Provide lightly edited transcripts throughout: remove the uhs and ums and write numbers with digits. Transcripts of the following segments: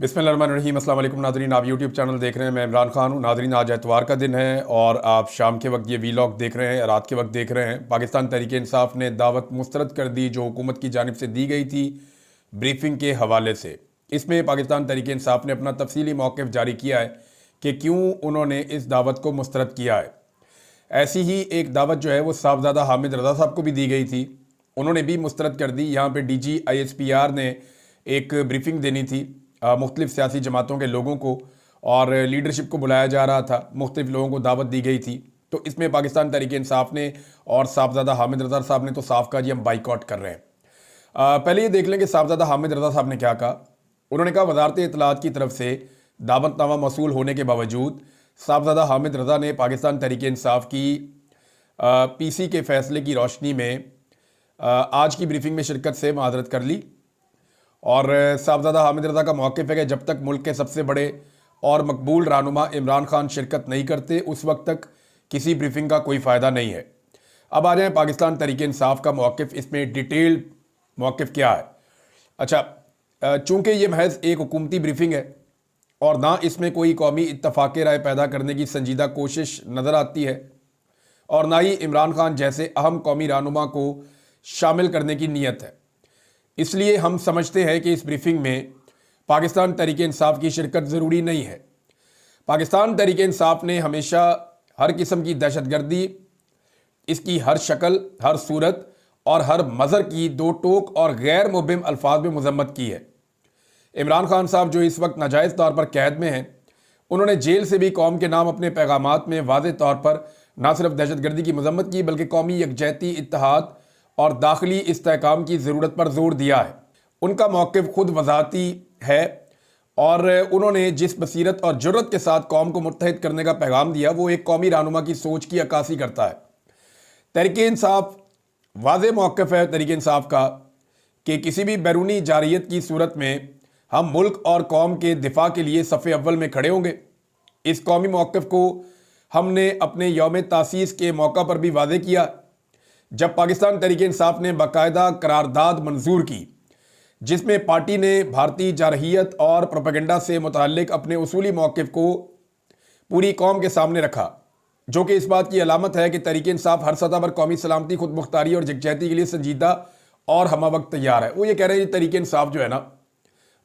बिस्मिल्लाहिर्रहमानिर्रहीम। अस्सलाम वालेकुम नाज़रीन, आप यूट्यूब चैनल देख रहे हैं। मैं इमरान खान हूँ। नाज़रीन, आज एतवार का दिन है और आप शाम के वक्त ये वीलॉग देख रहे हैं, रात के वक्त देख रहे हैं। पाकिस्तान तहरीक इंसाफ ने दावत मुस्तरद कर दी जो हुकूमत की जानिब से दी गई थी ब्रीफिंग के हवाले से। इसमें पाकिस्तान तहरीक इंसाफ ने अपना तफसीली मौक़िफ़ जारी किया है कि क्यों उन्होंने इस दावत को मुस्तरद किया है। ऐसी ही एक दावत जो है वो साहबजादा हामिद रज़ा साहब को भी दी गई थी, उन्होंने भी मुस्तरद कर दी। यहाँ पे DG ISPR ने एक ब्रीफिंग देनी थी मुख्तलिफ सियासी जमातों के लोगों को और लीडरशिप को बुलाया जा रहा था, मुख्तलिफ लोगों को दावत दी गई थी। तो इसमें पाकिस्तान तहरीक इंसाफ ने और साहबजादा हामिद रज़ा साहब ने तो साफ कहा जी हम बाइकआउट कर रहे हैं। पहले ये देख लें कि साहबजादा हामिद रज़ा साहब ने क्या कहा। उन्होंने कहा वजारत इत्तलात की तरफ से दावतनामा मौसूल होने के बावजूद साहबजादा हामिद रज़ा ने पाकिस्तान तहरीक इंसाफ की PC के फैसले की रोशनी में आज की ब्रीफिंग में शिरकत से माजरत कर ली। और साहबजादा हामिद रज़ा का मौक़िफ़ है कि जब तक मुल्क के सबसे बड़े और मकबूल रहनुमा इमरान खान शिरकत नहीं करते उस वक्त तक किसी ब्रीफिंग का कोई फ़ायदा नहीं है। अब आ जाए पाकिस्तान तहरीक इंसाफ का मौक़िफ़, इसमें डिटेल्ड मौक़िफ़ क्या है। अच्छा, चूँकि ये महज एक हुकूमती ब्रीफिंग है और ना इसमें कोई कौमी इत्तफ़ाक़ राय पैदा करने की संजीदा कोशिश नज़र आती है और ना ही इमरान खान जैसे अहम कौमी रहनुमा को शामिल करने की नीयत है, इसलिए हम समझते हैं कि इस ब्रीफिंग में पाकिस्तान तहरीक इंसाफ की शिरकत ज़रूरी नहीं है। पाकिस्तान तहरीक इंसाफ ने हमेशा हर किस्म की दहशतगर्दी, इसकी हर शक्ल, हर सूरत और हर मज़हर की दो टोक और गैर मुबहिम अल्फाज में मजम्मत की है। इमरान खान साहब जो इस वक्त नाजायज़ तौर पर कैद में हैं, उन्होंने जेल से भी कौम के नाम अपने पैगामात में वाज़ेह तौर पर ना सिर्फ दहशतगर्दी की मजम्मत की बल्कि कौमी यकजहती, इत्तेहाद और दाखिली इस्तेहकाम की ज़रूरत पर जोर दिया है। उनका मौक़िफ़ खुद वज़ाहती है और उन्होंने जिस बसीरत और जुर्रत के साथ कौम को मुत्तहिद करने का पैगाम दिया वो एक कौमी रहनुमा की सोच की अक्कासी करता है। तहरीक इंसाफ वाज़ेह मौक़िफ़ है तहरीक इंसाफ का कि किसी भी बैरूनी जारियत की सूरत में हम मुल्क और कौम के दिफा के लिए सफ़े अव्वल में खड़े होंगे। इस कौमी मौक़िफ़ को हमने अपने यौम तासीस के मौका पर भी वाज़ेह किया जब पाकिस्तान तहरीक इंसाफ ने बाकायदा करारदाद मंजूर की जिसमें पार्टी ने भारतीय जारहियत और प्रोपेगेंडा से मुताल्लिक अपने उसूली मौक़िफ़ को पूरी कौम के सामने रखा, जो कि इस बात की अलामत है कि तहरीक इंसाफ हर सतह पर कौमी सलामती, खुद मुख्तारी और यकजहती के लिए संजीदा और हमवक्त तैयार है। वो ये कह रहे हैं तहरीक इंसाफ जो है ना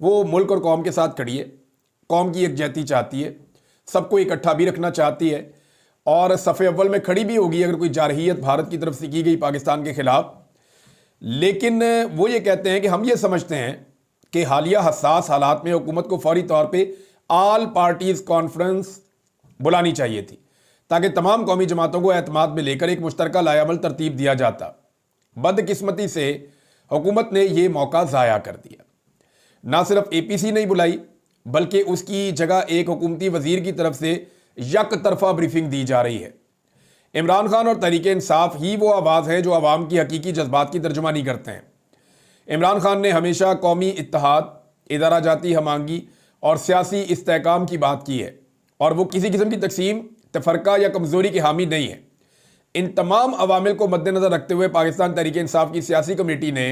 वो मुल्क और कौम के साथ खड़ी है, कौम की यकजहती चाहती है, सबको इकट्ठा भी रखना चाहती है और सफ़े अव्वल में खड़ी भी होगी अगर कोई जारहियत भारत की तरफ से की गई पाकिस्तान के ख़िलाफ़। लेकिन वो ये कहते हैं कि हम ये समझते हैं कि हालिया हसास हालात में हुकूमत को फौरी तौर पे ऑल पार्टीज़ कॉन्फ्रेंस बुलानी चाहिए थी ताकि तमाम कौमी जमातों को एतमाद में लेकर एक मुश्तरका लाएअमल तरतीब दिया जाता। बदकिस्मती से हुकूमत ने यह मौका ज़ाया कर दिया। ना सिर्फ APC नहीं बुलाई बल्कि उसकी जगह एक हुकूमती वज़ीर की तरफ से यक तरफा ब्रीफिंग दी जा रही है। इमरान खान और तहरीक इंसाफ ही वो आवाज़ है जो आवाम की हकीकी जज्बात की तर्जुमानी करते हैं। इमरान खान ने हमेशा कौमी इत्तेहाद, इदारा जाती हमांगी और सियासी इस्तेहकाम की बात की है और वो किसी किस्म की तकसीम, तफरका या कमज़ोरी की हामी नहीं है। इन तमाम अवामिल को मद्देनज़र रखते हुए पाकिस्तान तहरीक इंसाफ की सियासी कमेटी ने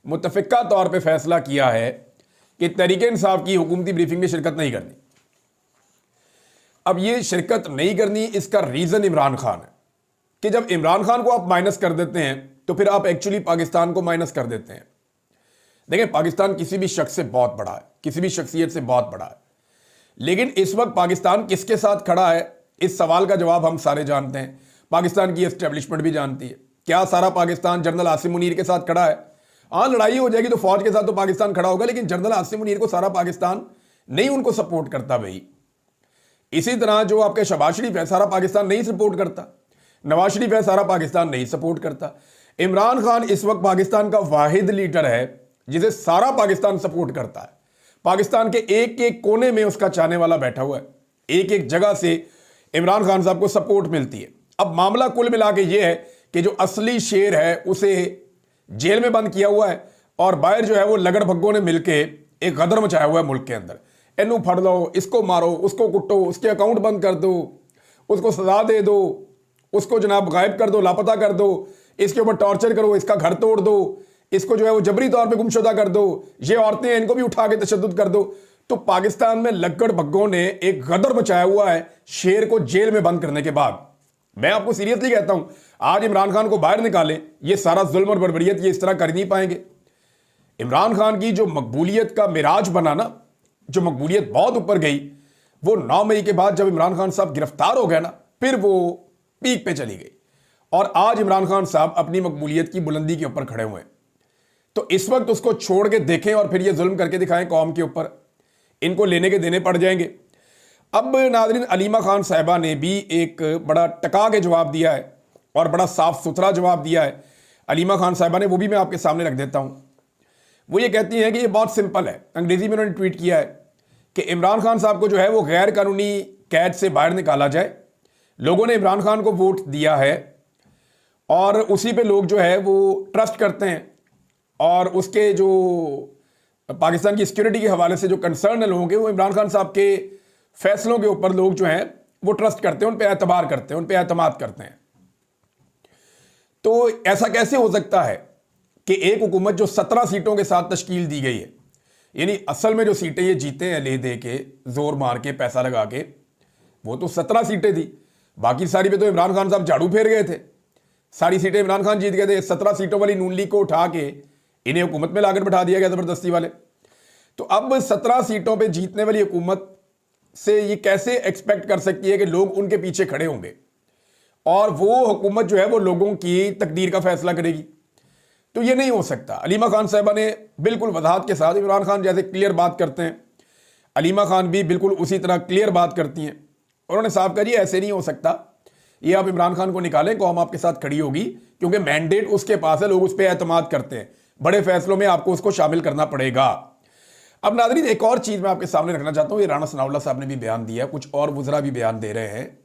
मुतफ़िका तौर पर फैसला किया है कि तहरीक इंसाफ की हुकूमती ब्रीफिंग में शिरकत नहीं करनी। अब ये शिरकत नहीं करनी, इसका रीज़न इमरान खान है कि जब इमरान खान को आप माइनस कर देते हैं तो फिर आप एक्चुअली पाकिस्तान को माइनस कर देते हैं। देखें, पाकिस्तान किसी भी शख्स से बहुत बड़ा है, किसी भी शख्सियत से बहुत बड़ा है, लेकिन इस वक्त पाकिस्तान किसके साथ खड़ा है इस सवाल का जवाब हम सारे जानते हैं। पाकिस्तान की एस्टेब्लिशमेंट भी जानती है। क्या सारा पाकिस्तान जनरल आसिम मुनीर के साथ खड़ा है? हाँ, लड़ाई हो जाएगी तो फौज के साथ तो पाकिस्तान खड़ा होगा, लेकिन जनरल आसिम मुनीर को सारा पाकिस्तान नहीं उनको सपोर्ट करता भाई। इसी तरह जो आपके शहबाज शरीफ है सारा पाकिस्तान नहीं सपोर्ट करता, नवाज शरीफ है सारा पाकिस्तान नहीं सपोर्ट करता। इमरान खान इस वक्त पाकिस्तान का वाहिद लीडर है जिसे सारा पाकिस्तान सपोर्ट करता है। पाकिस्तान के एक एक कोने में उसका चाहने वाला बैठा हुआ है, एक एक जगह से इमरान खान साहब को सपोर्ट मिलती है। अब मामला कुल मिला के ये है कि जो असली शेर है उसे जेल में बंद किया हुआ है और बाहर जो है वो लगड़ भग्गों ने मिलके एक गदर मचाया हुआ है मुल्क के अंदर। इनू फड़ लो, इसको मारो, उसको कुटो, उसके अकाउंट बंद कर दो, उसको सजा दे दो, उसको जनाब गायब कर दो, लापता कर दो, इसके ऊपर टॉर्चर करो, इसका घर तोड़ दो, इसको जो है वो जबरी तौर पे गुमशुदा कर दो, ये औरतें हैं इनको भी उठा के तशद्दुद कर दो। तो पाकिस्तान में लक्कड़ भग्गों ने एक गदर मचाया हुआ है शेर को जेल में बंद करने के बाद। मैं आपको सीरियसली कहता हूं, आज इमरान खान को बाहर निकाले, ये सारा जुल्म और बर्बरियत ये इस तरह कर नहीं पाएंगे। इमरान खान की जो मकबूलियत का मिराज बना ना, जो मकबूलियत बहुत ऊपर गई, वो 9 मई के बाद जब इमरान खान साहब गिरफ्तार हो गए ना, फिर वो पीक पे चली गई। और आज इमरान खान साहब अपनी मकबूलियत की बुलंदी के ऊपर खड़े हुए हैं। तो इस वक्त उसको छोड़ के देखें और फिर ये जुल्म करके दिखाएं कौम के ऊपर, इनको लेने के देने पड़ जाएंगे। अब नाज़रीन, अलीमा खान साहिबा ने भी एक बड़ा टका के जवाब दिया है और बड़ा साफ सुथरा जवाब दिया है अलीमा खान साहिबा ने, वो भी मैं आपके सामने रख देता हूं। वो ये कहती हैं कि ये बहुत सिंपल है, अंग्रेजी में उन्होंने ट्वीट किया है कि इमरान खान साहब को जो है वो गैर कानूनी कैद से बाहर निकाला जाए। लोगों ने इमरान खान को वोट दिया है और उसी पे लोग जो है वो ट्रस्ट करते हैं, और उसके जो पाकिस्तान की सिक्योरिटी के हवाले से जो कंसर्न है लोगों के, वो इमरान खान साहब के फैसलों के ऊपर लोग जो हैं वो ट्रस्ट करते हैं, उन पे एतबार करते हैं, उन पे एतमाद करते हैं। तो ऐसा कैसे हो सकता है कि एक हुकूमत जो 17 सीटों के साथ तश्कील दी गई है, यानी असल में जो सीटें ये जीते हैं ले दे के, जोर मार के, पैसा लगा के, वो तो 17 सीटें थी, बाकी सारी पे तो इमरान खान साहब झाड़ू फेर गए थे, सारी सीटें इमरान खान जीत गए थे। 17 सीटों वाली नून लीग को उठा के इन्हें हुकूमत में लाकर बैठा दिया गया जबरदस्ती वाले। तो अब 17 सीटों पे जीतने वाली हुकूमत से ये कैसे एक्सपेक्ट कर सकती है कि लोग उनके पीछे खड़े होंगे और वो हुकूमत जो है वो लोगों की तकदीर का फैसला करेगी? तो ये नहीं हो सकता। अलीमा खान साहिबा ने बिल्कुल वजाहत के साथ, इमरान खान जैसे क्लियर बात करते हैं, अलीमा खान भी बिल्कुल उसी तरह क्लियर बात करती हैं। उन्होंने साफ कहा, ऐसे नहीं हो सकता, ये आप इमरान खान को निकालें, कौम आपके साथ खड़ी होगी, क्योंकि मैंडेट उसके पास है, लोग उस पर एतमाद करते हैं, बड़े फैसलों में आपको उसको शामिल करना पड़ेगा। अब नाज़रीन, एक और चीज़ मैं आपके सामने रखना चाहता हूँ, ये राणा सनाउल्लाह साहब ने भी बयान दिया, कुछ और वज़रा भी बयान दे रहे हैं।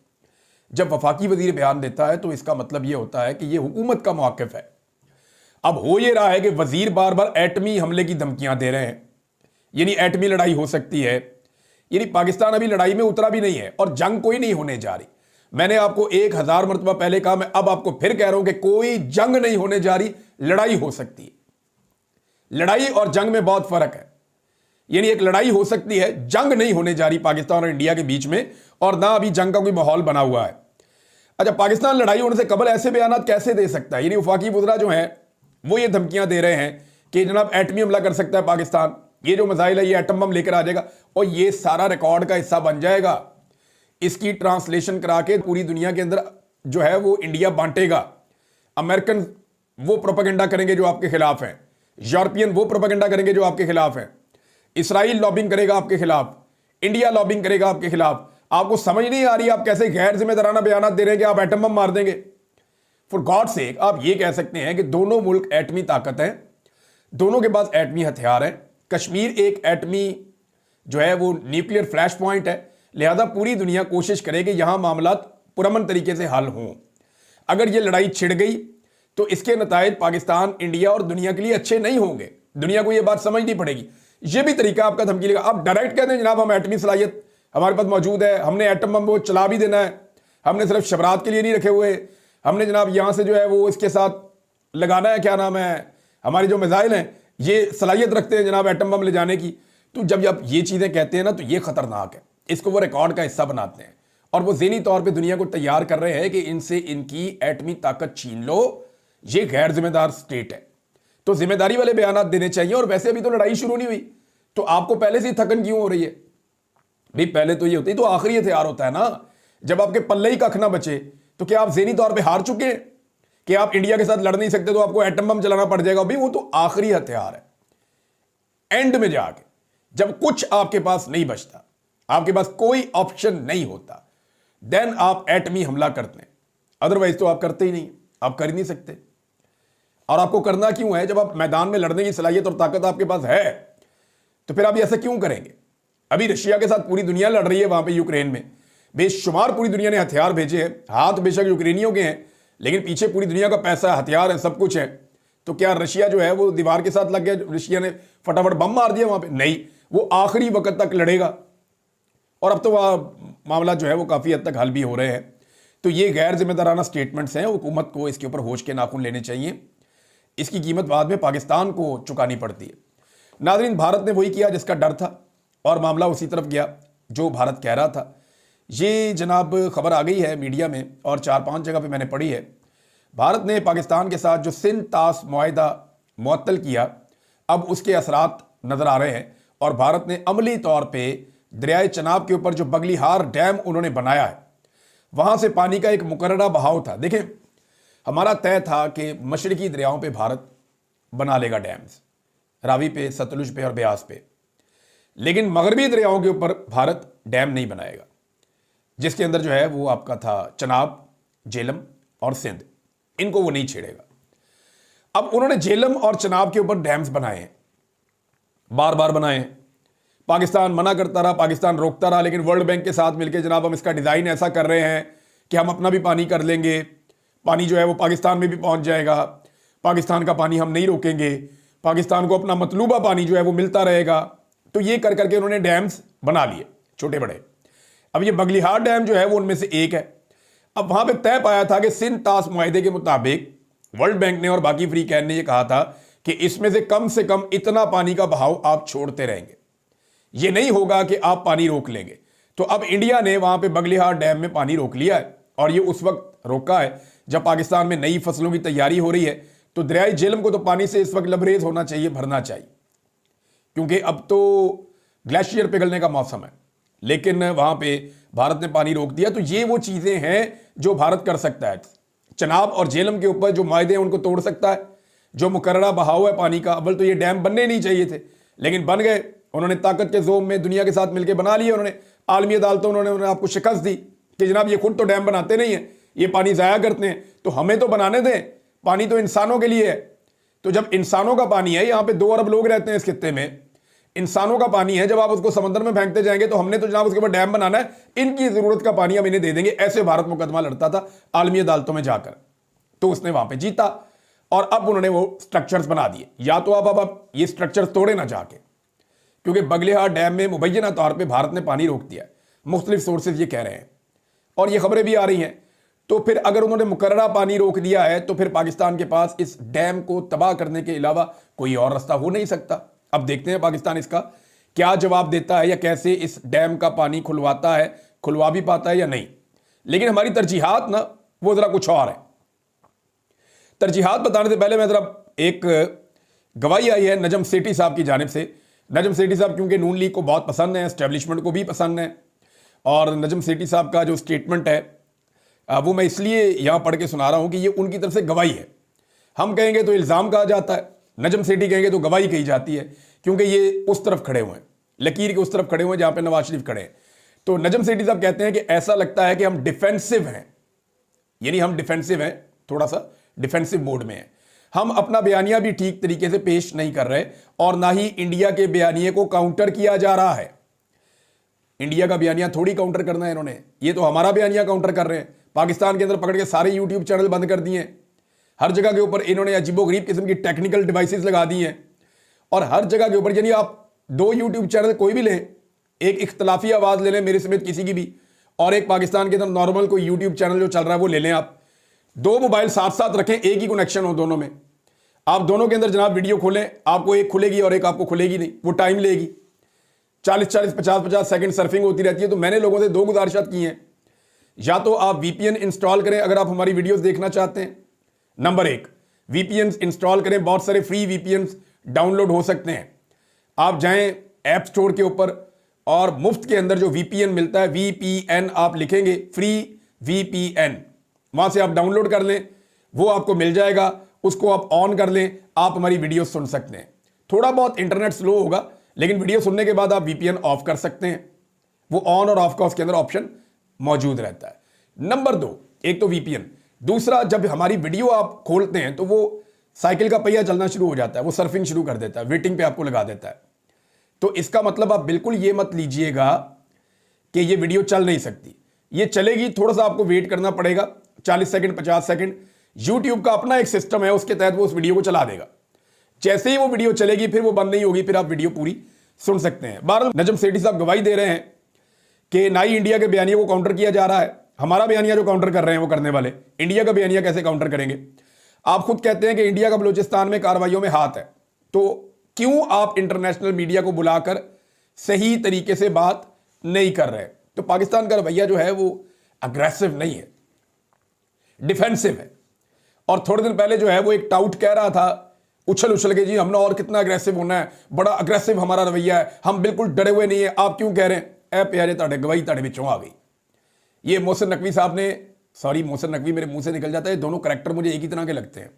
जब वफाकी वज़ीर बयान देता है तो इसका मतलब ये होता है कि ये हुकूमत का मौक़िफ़ है। अब हो ये रहा है कि वज़ीर बार बार एटमी हमले की धमकियाँ दे रहे हैं, यानी एटमी लड़ाई हो सकती है, यानी पाकिस्तान अभी लड़ाई में उतरा भी नहीं है और जंग कोई नहीं होने जा रही। मैंने आपको 1000 मरतबा पहले कहा, मैं अब आपको फिर कह रहा हूं कि कोई जंग नहीं होने जा रही, लड़ाई हो सकती है। लड़ाई और जंग में बहुत फर्क है, यानी एक लड़ाई हो सकती है, जंग नहीं होने जा रही पाकिस्तान और इंडिया के बीच में, और ना अभी जंग का कोई माहौल बना हुआ है। अच्छा, पाकिस्तान लड़ाई होने से कबल ऐसे बयान कैसे दे सकता है? यानी वफाकी वज़रा जो हैं वो ये धमकियां दे रहे हैं कि जनाब एटमी हमला कर सकता है पाकिस्तान, ये जो मिसाइल है ये एटम बम लेकर आ जाएगा और ये सारा रिकॉर्ड का हिस्सा बन जाएगा। इसकी ट्रांसलेशन करा के पूरी दुनिया के अंदर जो है वो इंडिया बांटेगा। अमेरिकन वो प्रोपेगेंडा करेंगे जो आपके खिलाफ हैं, यूरोपियन वो प्रोपेगेंडा करेंगे जो आपके खिलाफ हैं, इसराइल लॉबिंग करेगा आपके खिलाफ, इंडिया लॉबिंग करेगा आपके खिलाफ। आपको समझ नहीं आ रही आप कैसे गैर जिम्मेदाराना बयान दे रहे हैं कि आप एटम बम मार देंगे? फॉर गॉड सेक, आप ये कह सकते हैं कि दोनों मुल्क एटमी ताकत हैं, दोनों के पास एटमी हथियार हैं। कश्मीर एक एटमी जो है वो न्यूक्लियर फ्लैश पॉइंट है, लिहाजा पूरी दुनिया कोशिश करे कि यहां मामला पुरअमन तरीके से हल हों। अगर ये लड़ाई छिड़ गई तो इसके नतायज पाकिस्तान, इंडिया और दुनिया के लिए अच्छे नहीं होंगे। दुनिया को यह बात समझनी पड़ेगी। यह भी तरीका आपका धमकी लेगा। आप डायरेक्ट कहते हैं जनाब हम एटमी सलाहियत हमारे पास मौजूद है, हमने एटम बम वो चला भी देना है, हमने सिर्फ शबरात के लिए नहीं रखे हुए, हमने जनाब यहां से जो है वो इसके साथ लगाना है, क्या नाम है, हमारी जो मिसाइल हैं ये सलाहियत रखते हैं जनाब एटम बम ले जाने की। तो जब आप ये चीजें कहते हैं ना तो ये खतरनाक है। इसको वो रिकॉर्ड का हिस्सा बनाते हैं और वो ज़हनी तौर पे दुनिया को तैयार कर रहे हैं कि इनसे इनकी एटमी ताकत छीन लो। ये गैर जिम्मेदार स्टेट है, तो जिम्मेदारी वाले बयान देने चाहिए। और वैसे अभी तो लड़ाई शुरू नहीं हुई, तो आपको पहले से थकन क्यों हो रही है भाई? पहले तो ये होती, तो आखिरी हथियार होता है ना। जब आपके पल्ले ही कख ना बचे तो क्या आप ज़हनी तौर पर हार चुके हैं कि आप इंडिया के साथ लड़ नहीं सकते, तो आपको एटम बम चलाना पड़ जाएगा? भाई वो तो आखिरी हथियार है। एंड में जाके जब कुछ आपके पास नहीं बचता, आपके पास कोई ऑप्शन नहीं होता, देन आप एटमी हमला करते हैं। अदरवाइज तो आप करते ही नहीं, आप कर ही नहीं सकते। और आपको करना क्यों है? जब आप मैदान में लड़ने की सलाहियत और ताकत आपके पास है तो फिर आप ऐसा क्यों करेंगे? अभी रशिया के साथ पूरी दुनिया लड़ रही है वहां पे यूक्रेन में, बेशुमार पूरी दुनिया ने हथियार भेजे हैं। हाथ बेशक यूक्रेनियों के हैं, लेकिन पीछे पूरी दुनिया का पैसा, हथियार है, सब कुछ है। तो क्या रशिया जो है वो दीवार के साथ लग गया, रशिया ने फटाफट बम मार दिया वहां पे? नहीं, वो आखिरी वक्त तक लड़ेगा। और अब तो वह मामला जो है वो काफ़ी हद तक हल भी हो रहे हैं। तो ये गैर जिम्मेदाराना स्टेटमेंट्स हैं, हुकूमत को इसके ऊपर होश के नाखून लेने चाहिए। इसकी कीमत बाद में पाकिस्तान को चुकानी पड़ती है। नाज़रीन, भारत ने वही किया जिसका डर था। और मामला उसी तरफ गया जो भारत कह रहा था। ये जनाब खबर आ गई है मीडिया में और 4-5 जगह पे मैंने पढ़ी है। भारत ने पाकिस्तान के साथ जो सिंध तास मुआहिदा मुअत्तल किया, अब उसके असरात नज़र आ रहे हैं और भारत ने अमली तौर पे दरियाए चनाब के ऊपर जो बगलीहार डैम उन्होंने बनाया है, वहाँ से पानी का एक मुकर्ररा बहाव था। देखें, हमारा तय था कि मशरकी दरियाओं पे भारत बना लेगा डैम्स, रावी पे, सतलुज पे और ब्यास पे, लेकिन मगरबी दरियाओं के ऊपर भारत डैम नहीं बनाएगा, जिसके अंदर जो है वो आपका था चनाब, झेलम और सिंध, इनको वो नहीं छेड़ेगा। अब उन्होंने झेलम और चनाब के ऊपर डैम्स बनाए हैं, बार बार बनाए हैं। पाकिस्तान मना करता रहा, पाकिस्तान रोकता रहा, लेकिन वर्ल्ड बैंक के साथ मिलकर जनाब हम इसका डिज़ाइन ऐसा कर रहे हैं कि हम अपना भी पानी कर लेंगे, पानी जो है वो पाकिस्तान में भी पहुंच जाएगा, पाकिस्तान का पानी हम नहीं रोकेंगे, पाकिस्तान को अपना मतलूबा पानी जो है वो मिलता रहेगा। तो ये कर करके उन्होंने डैम्स बना लिए छोटे बड़े। अब ये बगलीहार डैम जो है वो उनमें से एक है। अब वहां पे तय पाया था कि सिंध तास मुआहिदे के मुताबिक वर्ल्ड बैंक ने और बाकी फ्री कैन ने ये कहा था कि इसमें से कम इतना पानी का बहाव आप छोड़ते रहेंगे, ये नहीं होगा कि आप पानी रोक लेंगे। तो अब इंडिया ने वहां पे बगलीहार डैम में पानी रोक लिया है और ये उस वक्त रोका है जब पाकिस्तान में नई फसलों की तैयारी हो रही है। तो दरियाई झेलम को तो पानी से इस वक्त लबरेज होना चाहिए, भरना चाहिए, क्योंकि अब तो ग्लेशियर पिघलने का मौसम है, लेकिन वहां पे भारत ने पानी रोक दिया। तो ये वो चीजें हैं जो भारत कर सकता है। चनाब और झेलम के ऊपर जो मायदे हैं उनको तोड़ सकता है, जो मुकर्ररा बहाव है पानी का। अव्वल तो ये डैम बनने नहीं चाहिए थे, लेकिन बन गए। उन्होंने ताकत के जोम में दुनिया के साथ मिलकर बना लिए। उन्होंने आलमी अदालतों उन्होंने आपको शिकस्त दी कि जनाब ये खुद तो डैम बनाते नहीं है, ये पानी जाया करते हैं, तो हमें तो बनाने दें, पानी तो इंसानों के लिए है। तो जब इंसानों का पानी है, यहाँ पे 2 अरब लोग रहते हैं इस खित्ते में, इंसानों का पानी है, जब आप उसको समंदर में फेंकते जाएंगे तो हमने तो जनाब उसके ऊपर डैम बनाना है, इनकी जरूरत का पानी हम इन्हें दे देंगे। ऐसे भारत मुकदमा लड़ता था आलमी अदालतों में जाकर, तो उसने वहां पे जीता और अब उन्होंने वो स्ट्रक्चर्स बना दिए। या तो अब ये स्ट्रक्चर्स तोड़े ना जाके, क्योंकि बगलीहार डैम में मुबैना तौर पर भारत ने पानी रोक दिया। मुख्तलिफ सोर्सेज ये कह रहे हैं और ये खबरें भी आ रही हैं। तो फिर अगर उन्होंने मुकर्ररा पानी रोक दिया है तो फिर पाकिस्तान के पास इस डैम को तबाह करने के अलावा कोई और रास्ता हो नहीं सकता। अब देखते हैं पाकिस्तान इसका क्या जवाब देता है या कैसे इस डैम का पानी खुलवाता है, खुलवा भी पाता है या नहीं। लेकिन हमारी तरजीहात ना वो जरा कुछ और है। तरजीहात बताने से पहले मैं जरा एक गवाही आई है नजम सेठी साहब की जानिब से। नजम सेठी साहब क्योंकि नून लीग को बहुत पसंद है, एस्टेब्लिशमेंट को भी पसंद है, और नजम सेठी साहब का जो स्टेटमेंट है वो मैं इसलिए यहां पढ़ के सुना रहा हूं कि ये उनकी तरफ से गवाही है। हम कहेंगे तो इल्ज़ाम कहा जाता है, नजम सेठी कहेंगे तो गवाही कही जाती है, क्योंकि ये उस तरफ खड़े हुए हैं, लकीर के उस तरफ खड़े हुए हैं जहां पे नवाज शरीफ खड़े हैं। तो नजम सेठी साहब कहते हैं कि ऐसा लगता है कि हम डिफेंसिव हैं, यानी हम डिफेंसिव हैं, थोड़ा सा डिफेंसिव मोड में है। हम अपना बयानिया भी ठीक तरीके से पेश नहीं कर रहे और ना ही इंडिया के बयानिए को काउंटर किया जा रहा है। इंडिया का बयानिया थोड़ी काउंटर करना है इन्होंने, ये तो हमारा बयानिया काउंटर कर रहे हैं। पाकिस्तान के अंदर पकड़ के सारे यूट्यूब चैनल बंद कर दिए हैं, हर जगह के ऊपर इन्होंने अजीबोगरीब किस्म की टेक्निकल डिवाइसेस लगा दी हैं, और हर जगह के ऊपर, यानी आप 2 यूट्यूब चैनल कोई भी लें, एक इख्तलाफी आवाज़ ले लें मेरे समेत किसी की भी, और एक पाकिस्तान के अंदर नॉर्मल कोई यूट्यूब चैनल जो चल रहा है वो ले लें। आप 2 मोबाइल साथ साथ रखें, एक ही कनेक्शन हो दोनों में, आप दोनों के अंदर जनाब वीडियो खोलें, आपको एक खुलेगी और एक आपको खुलेगी नहीं, वो टाइम लेगी, 40-40, 50-50 सेकंड सर्फिंग होती रहती है। तो मैंने लोगों से 2 गुजारिशात की हैं, या तो आप VPN इंस्टॉल करें अगर आप हमारी वीडियोस देखना चाहते हैं। नंबर 1, VPN इंस्टॉल करें, बहुत सारे फ्री VPN डाउनलोड हो सकते हैं। आप जाएं ऐप स्टोर के ऊपर और मुफ्त के अंदर जो VPN मिलता है, VPN आप लिखेंगे, फ्री VPN, वहां से आप डाउनलोड कर लें, वो आपको मिल जाएगा, उसको आप ऑन कर लें, आप हमारी वीडियो सुन सकते हैं। थोड़ा बहुत इंटरनेट स्लो होगा, लेकिन वीडियो सुनने के बाद आप VPN ऑफ कर सकते हैं, वो ऑन और ऑफ का उसके अंदर ऑप्शन मौजूद रहता है। नंबर 2, एक तो VPN, दूसरा जब हमारी वीडियो आप खोलते हैं तो वो साइकिल का पहिया चलना शुरू हो जाता है, वो सर्फिंग शुरू कर देता है, वेटिंग पे आपको लगा देता है। तो इसका मतलब आप बिल्कुल ये मत लीजिएगा कि ये वीडियो चल नहीं सकती, ये चलेगी, थोड़ा सा आपको वेट करना पड़ेगा, 40 सेकंड 50 सेकंड। यूट्यूब का अपना एक सिस्टम है, उसके तहत वो उस वीडियो को चला देगा। जैसे ही वो वीडियो चलेगी फिर वो बंद नहीं होगी, फिर आप वीडियो पूरी सुन सकते हैं। बहरहाल नजम सेठी साहब गवाही दे रहे हैं कि ना ही इंडिया के बयानिया को काउंटर किया जा रहा है, हमारा बयानिया जो काउंटर कर रहे हैं वो करने वाले, इंडिया का बयानिया कैसे काउंटर करेंगे। आप खुद कहते हैं कि इंडिया का बलूचिस्तान में कार्रवाइयों में हाथ है, तो क्यों आप इंटरनेशनल मीडिया को बुलाकर सही तरीके से बात नहीं कर रहे। तो पाकिस्तान का रवैया जो है वो अग्रेसिव नहीं है, डिफेंसिव है। और थोड़े दिन पहले जो है वो एक टाउट कह रहा था उछल उछल के, जी हमने और कितना अग्रेसिव होना है, बड़ा अग्रेसिव हमारा रवैया है, हम बिल्कुल डरे हुए नहीं है, आप क्यों कह रहे हैं। ए प्यारे ताड़े गवाही ताड़े बिचों आ गई। ये मोहसिन नकवी साहब ने, सॉरी मोहसिन नकवी मेरे मुंह से निकल जाता है, दोनों करैक्टर मुझे एक ही तरह के लगते हैं,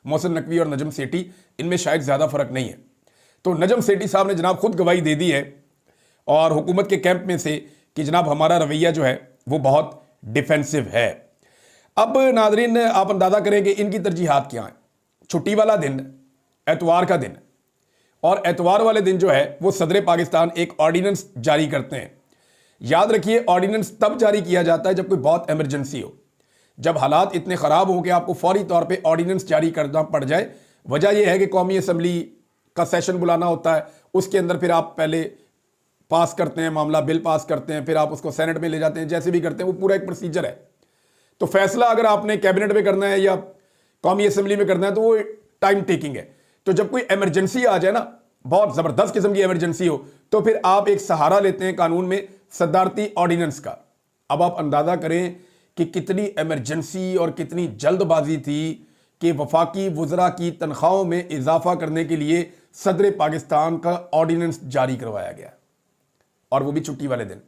मोहसिन नकवी और नजम सेठी, इनमें शायद ज़्यादा फर्क नहीं है। तो नजम सेठी साहब ने जनाब खुद गवाही दे दी है और हुकूमत के कैंप में से कि जनाब हमारा रवैया जो है वो बहुत डिफेंसिव है। अब नाजरीन आप अंदाज़ा करें कि इनकी तरजीहात क्या हैं। छुट्टी वाला दिन, एतवार का दिन, और एतवार वाले दिन जो है वो सदर पाकिस्तान एक ऑर्डिनेंस जारी करते हैं। याद रखिए ऑर्डिनेंस तब जारी किया जाता है जब कोई बहुत इमरजेंसी हो, जब हालात इतने ख़राब हों कि आपको फौरी तौर पे ऑर्डिनेंस जारी करना पड़ जाए। वजह यह है कि कौमी असम्बली का सेशन बुलाना होता है, उसके अंदर फिर आप पहले पास करते हैं मामला, बिल पास करते हैं, फिर आप उसको सेनेट में ले जाते हैं, जैसे भी करते हैं वो पूरा एक प्रोसीजर है। तो फैसला अगर आपने कैबिनेट में करना है या कौमी असम्बली में करना है तो वो टाइम टेकिंग है। तो जब कोई इमरजेंसी आ जाए ना, बहुत ज़बरदस्त किस्म की इमरजेंसी हो, तो फिर आप एक सहारा लेते हैं कानून में सदारती ऑर्डिनेंस का। अब आप अंदाज़ा करें कि कितनी इमरजेंसी और कितनी जल्दबाजी थी कि वफाकी वुज़रा की तनख्वाहों में इजाफा करने के लिए सदर पाकिस्तान का ऑर्डिनेंस जारी करवाया गया, और वो भी छुट्टी वाले दिन।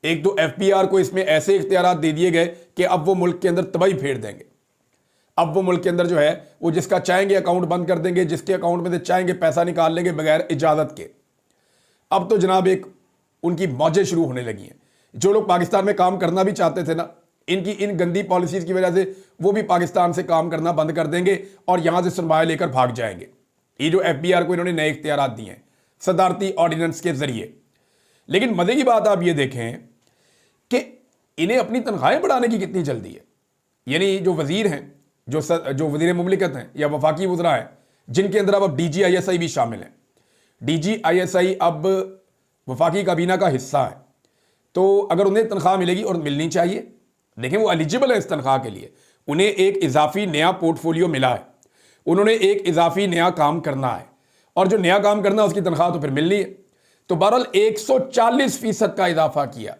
एक दो FPR को इसमें ऐसे इख्तियारात दे दिए गए कि अब वो मुल्क के अंदर तबाही फेर देंगे। अब वो मुल्क के अंदर जो है वो जिसका चाहेंगे अकाउंट बंद कर देंगे, जिसके अकाउंट में से चाहेंगे पैसा निकाल लेंगे बगैर इजाज़त के। अब तो जनाब एक उनकी मौजें शुरू होने लगी हैं। जो लोग पाकिस्तान में काम करना भी चाहते थे ना, इनकी इन गंदी पॉलिसीज़ की वजह से वो भी पाकिस्तान से काम करना बंद कर देंगे और यहाँ से सरमाया लेकर भाग जाएंगे। ये जो FPR को इन्होंने नए इख्तियारात दिए हैं सदारती ऑर्डिनेंस के ज़रिए। लेकिन मज़े की बात आप ये देखें कि इन्हें अपनी तनख्वाहें बढ़ाने की कितनी जल्दी है। यानी जो वज़ीर हैं, जो वज़ीर मुमलिकत हैं या वफाकी वज़रा हैं, जिनके अंदर अब DGISI भी शामिल हैं। DGISI अब वफाकी काबीना का हिस्सा है, तो अगर उन्हें तनख्वाह मिलेगी, और मिलनी चाहिए, देखें वो एलिजिबल है इस तनख्वाह के लिए, उन्हें एक इजाफी नया पोर्टफोलियो मिला है, उन्होंने एक इजाफी नया काम करना है, और जो नया काम करना है उसकी तनख्वाह तो फिर मिलनी है। तो बहरहाल 140% का इजाफा किया,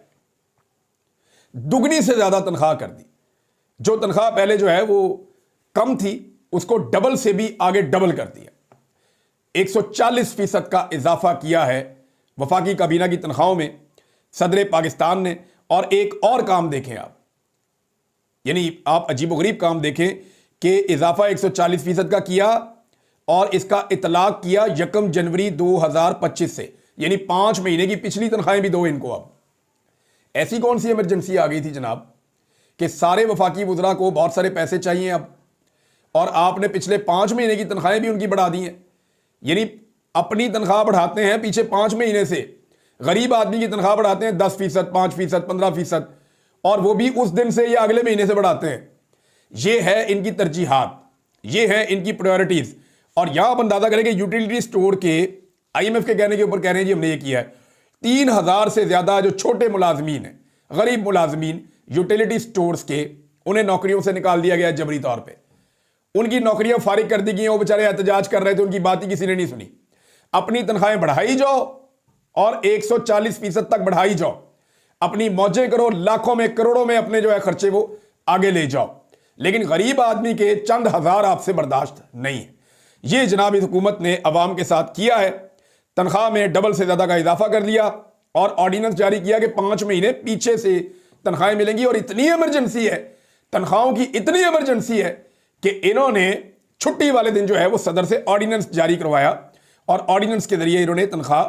दुगनी से ज़्यादा तनख्वाह कर दी। जो तनख्वाह पहले जो है वो कम थी उसको डबल से भी आगे डबल कर दिया। 140% का इजाफा किया है वफाकी काबीना की तनख्वाहों में सदर पाकिस्तान ने। और एक और काम देखें आप, यानी आप अजीबोगरीब काम देखें कि इजाफा 140% का किया और इसका इतलाक किया 1 जनवरी 2025 से, यानी 5 महीने की पिछली तनख्वाहें भी दो इनको। अब ऐसी कौन सी इमरजेंसी आ गई थी जनाब कि सारे वफाकी वुज़रा को बहुत सारे पैसे चाहिए अब, और आपने पिछले 5 महीने की तनख्वाहें भी उनकी बढ़ा दी हैं। यानी अपनी तनख्वाह बढ़ाते हैं पीछे 5 महीने से, गरीब आदमी की तनख्वाह बढ़ाते हैं 10%, 5%, 15%, और वो भी उस दिन से या अगले महीने से बढ़ाते हैं। ये है इनकी तरजीहात, ये है इनकी प्रायोरिटीज। और यहां आप अंदाजा करें कि यूटिलिटी स्टोर के IMF के कहने के ऊपर कह रहे हैं जी हमने ये किया है। 3000 से ज्यादा जो छोटे मुलाजमीन हैं, गरीब मुलाजमीन यूटिलिटी स्टोर्स के, उन्हें नौकरियों से निकाल दिया गया जबरी तौर पर। उनकी नौकरियां फारिग कर दी गई हैं, वो बेचारे एहतजाज कर रहे थे, उनकी बात ही किसी ने नहीं सुनी। अपनी तनख्वाहें बढ़ाई जाओ और 140% तक बढ़ाई जाओ, अपनी मौजें करो, लाखों में करोड़ों में अपने जो है खर्चे वो आगे ले जाओ, लेकिन गरीब आदमी के चंद हजार आपसे बर्दाश्त नहीं है। ये जनाब इस हुकूमत ने अवाम के साथ किया है। तनख्वाह में डबल से ज्यादा का इजाफा कर दिया और ऑर्डिनेंस जारी किया कि 5 महीने पीछे से तनख्वाहें मिलेंगी। और इतनी इमरजेंसी है, तनख्वाहों की इतनी इमरजेंसी है कि इन्होंने छुट्टी वाले दिन जो है वो सदर से ऑर्डिनेंस जारी करवाया और ऑर्डिनेंस के जरिए इन्होंने तनख्वाह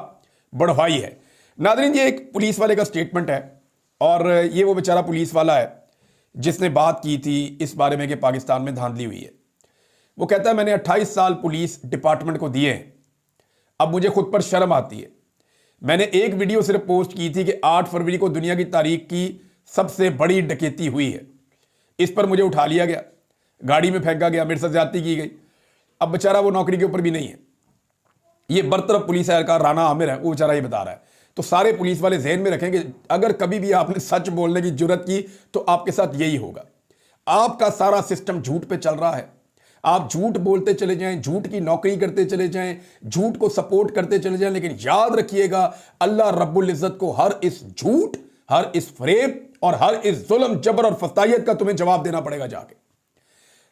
बढ़वाई है। नादरीन ये एक पुलिस वाले का स्टेटमेंट है, और ये वो बेचारा पुलिस वाला है जिसने बात की थी इस बारे में कि पाकिस्तान में धांधली हुई है। वो कहता है मैंने 28 साल पुलिस डिपार्टमेंट को दिए हैं, अब मुझे खुद पर शर्म आती है। मैंने एक वीडियो सिर्फ पोस्ट की थी कि 8 फरवरी को दुनिया की तारीख की सबसे बड़ी डकैती हुई है, इस पर मुझे उठा लिया गया, गाड़ी में फेंका गया, मेरे साथ ज्यादती की गई। अब बेचारा वो नौकरी के ऊपर भी नहीं है। ये बरतरफ पुलिस एहलकार राना आमिर है, वो बेचारा ये बता रहा है। तो सारे पुलिस वाले जहन में रखें कि अगर कभी भी आपने सच बोलने की जुर्रत की तो आपके साथ यही होगा। आपका सारा सिस्टम झूठ पे चल रहा है, आप झूठ बोलते चले जाएं, झूठ की नौकरी करते चले जाएं, झूठ को सपोर्ट करते चले जाएं, लेकिन याद रखिएगा अल्लाह रब्बुल इज्जत को हर इस झूठ, हर इस फरेब और हर इस जुल्म, जबर और फसाइयत का तुम्हें जवाब देना पड़ेगा जाके।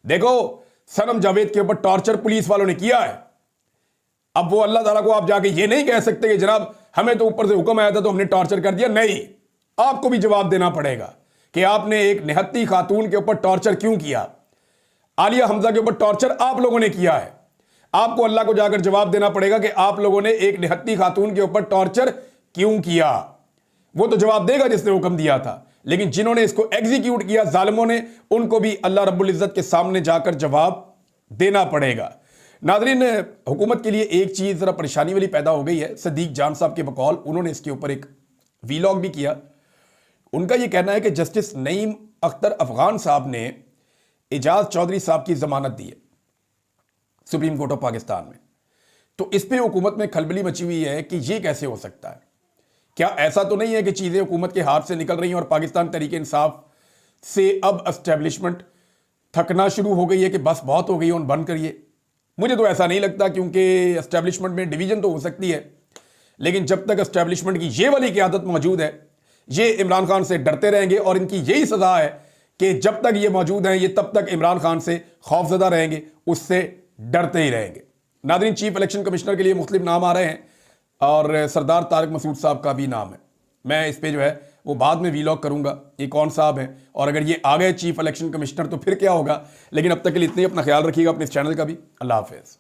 देखो, सनम जावेद के ऊपर टॉर्चर पुलिस वालों ने किया है। अब वो अल्लाह ताला को आप जाके ये नहीं कह सकते कि जनाब हमें तो ऊपर से हुक्म आया था तो हमने टॉर्चर कर दिया। नहीं, आपको भी जवाब देना पड़ेगा कि आपने एक निहत्ती खातून के ऊपर टॉर्चर क्यों किया। आलिया हमजा के ऊपर टॉर्चर आप लोगों ने किया है। आपको अल्लाह को जाकर जवाब देना पड़ेगा कि आप लोगों ने एक निहत्ती खातून के ऊपर टॉर्चर क्यों किया। वो तो जवाब देगा जिसने हुक्म दिया था, लेकिन जिन्होंने इसको एग्जीक्यूट किया जालिमों ने, उनको भी अल्लाह रब्बुल इज्जत के सामने जाकर जवाब देना पड़ेगा। नाज़रीन, हुकूमत के लिए एक चीज़ ज़रा परेशानी वाली पैदा हो गई है। सदीक जान साहब के बकौल उन्होंने इसके ऊपर एक वीलॉग भी किया। उनका यह कहना है कि जस्टिस नईम अख्तर अफगान साहब ने एजाज चौधरी साहब की जमानत दी है सुप्रीम कोर्ट ऑफ पाकिस्तान में। तो इस पर हुकूमत में खलबली मची हुई है कि यह कैसे हो सकता है। क्या ऐसा तो नहीं है कि चीज़ें हुकूमत के हाथ से निकल रही हैं और पाकिस्तान तहरीक इंसाफ से अब एस्टेब्लिशमेंट थकना शुरू हो गई है कि बस बहुत हो गई है, बंद करिए। मुझे तो ऐसा नहीं लगता, क्योंकि एस्टेब्लिशमेंट में डिवीजन तो हो सकती है, लेकिन जब तक एस्टेब्लिशमेंट की ये वाली क़यादत मौजूद है, ये इमरान खान से डरते रहेंगे और इनकी यही सज़ा है कि जब तक ये मौजूद हैं ये तब तक इमरान खान से खौफजदा रहेंगे, उससे डरते ही रहेंगे। नाज़रीन, चीफ इलेक्शन कमिश्नर के लिए मुख्तलिफ नाम आ रहे हैं और सरदार तारिक मसूद साहब का भी नाम है। मैं इस पे जो है वो बाद में वीलॉग करूंगा ये कौन साहब हैं, और अगर ये आ गए चीफ इलेक्शन कमिश्नर तो फिर क्या होगा। लेकिन अब तक के लिए इतने, अपना ख्याल रखिएगा, अपने इस चैनल का भी। अल्लाह हाफिज़।